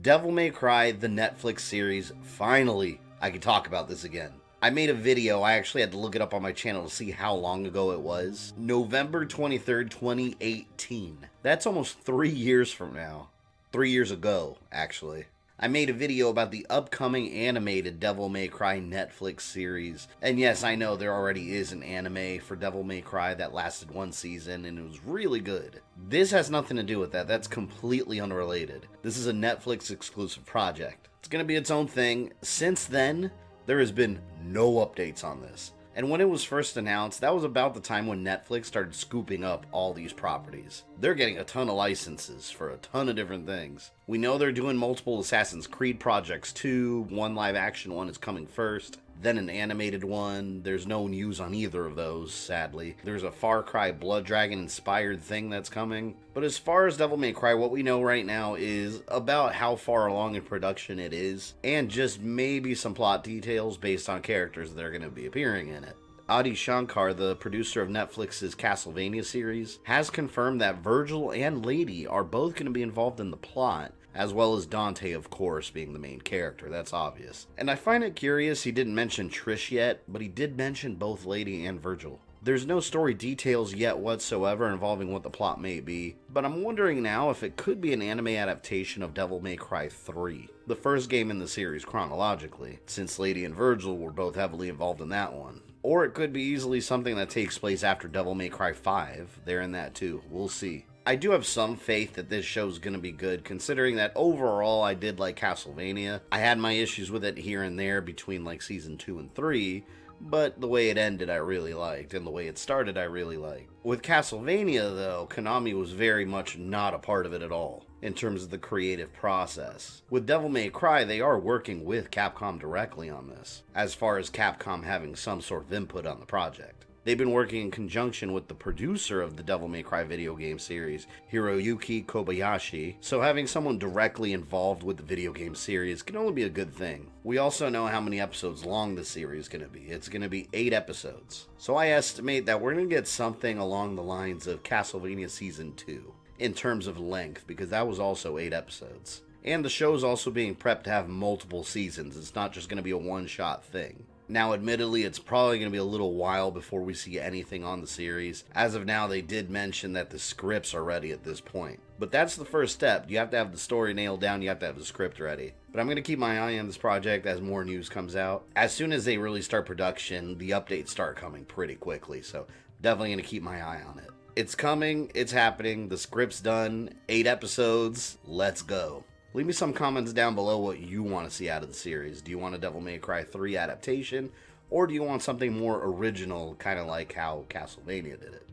Devil May Cry, the Netflix series, finally, I can talk about this again. I made a video, I actually had to look it up on my channel to see how long ago it was. November 23rd, 2018. That's almost 3 years from now. 3 years ago, actually. I made a video about the upcoming animated Devil May Cry Netflix series. And yes, I know there already is an anime for Devil May Cry that lasted one season and it was really good. This has nothing to do with that. That's completely unrelated. This is a Netflix exclusive project. It's going to be its own thing. Since then, there has been no updates on this. And when it was first announced, that was about the time when Netflix started scooping up all these properties. They're getting a ton of licenses for a ton of different things. We know they're doing multiple Assassin's Creed projects too. One live action one is coming first, then an animated one. There's no news on either of those, sadly. There's a Far Cry Blood Dragon inspired thing that's coming. But as far as Devil May Cry, what we know right now is about how far along in production it is, and just maybe some plot details based on characters that are going to be appearing in it. Adi Shankar, the producer of Netflix's Castlevania series, has confirmed that Virgil and Lady are both going to be involved in the plot, as well as Dante, of course, being the main character. That's obvious. And I find it curious he didn't mention Trish yet, but he did mention both Lady and Virgil. There's no story details yet whatsoever involving what the plot may be, but I'm wondering now if it could be an anime adaptation of Devil May Cry 3, the first game in the series chronologically, since Lady and Virgil were both heavily involved in that one. Or it could be easily something that takes place after Devil May Cry 5, they're in that too, we'll see. I do have some faith that this show's going to be good, considering that overall I did like Castlevania. I had my issues with it here and there between like season 2 and 3, but the way it ended I really liked, and the way it started I really liked. With Castlevania though, Konami was very much not a part of it at all, in terms of the creative process. With Devil May Cry, they are working with Capcom directly on this, as far as Capcom having some sort of input on the project. They've been working in conjunction with the producer of the Devil May Cry video game series, Hiroyuki Kobayashi, so having someone directly involved with the video game series can only be a good thing. We also know how many episodes long the series is going to be. It's going to be 8 episodes. So I estimate that we're going to get something along the lines of Castlevania Season 2, in terms of length, because that was also 8 episodes. And the show's also being prepped to have multiple seasons. It's not just going to be a one-shot thing. Now, admittedly, it's probably going to be a little while before we see anything on the series. As of now, they did mention that the scripts are ready at this point. But that's the first step. You have to have the story nailed down, you have to have the script ready. But I'm going to keep my eye on this project as more news comes out. As soon as they really start production, the updates start coming pretty quickly, so definitely going to keep my eye on it. It's coming, it's happening, the script's done, 8 episodes, let's go. Leave me some comments down below what you want to see out of the series. Do you want a Devil May Cry 3 adaptation, or do you want something more original, kind of like how Castlevania did it?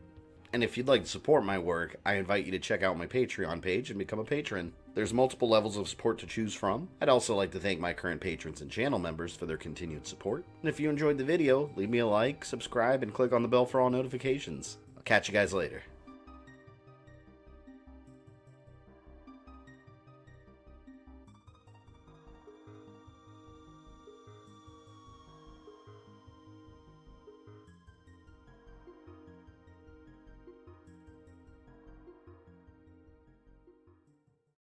And if you'd like to support my work, I invite you to check out my Patreon page and become a patron. There's multiple levels of support to choose from. I'd also like to thank my current patrons and channel members for their continued support. And if you enjoyed the video, leave me a like, subscribe, and click on the bell for all notifications. I'll catch you guys later.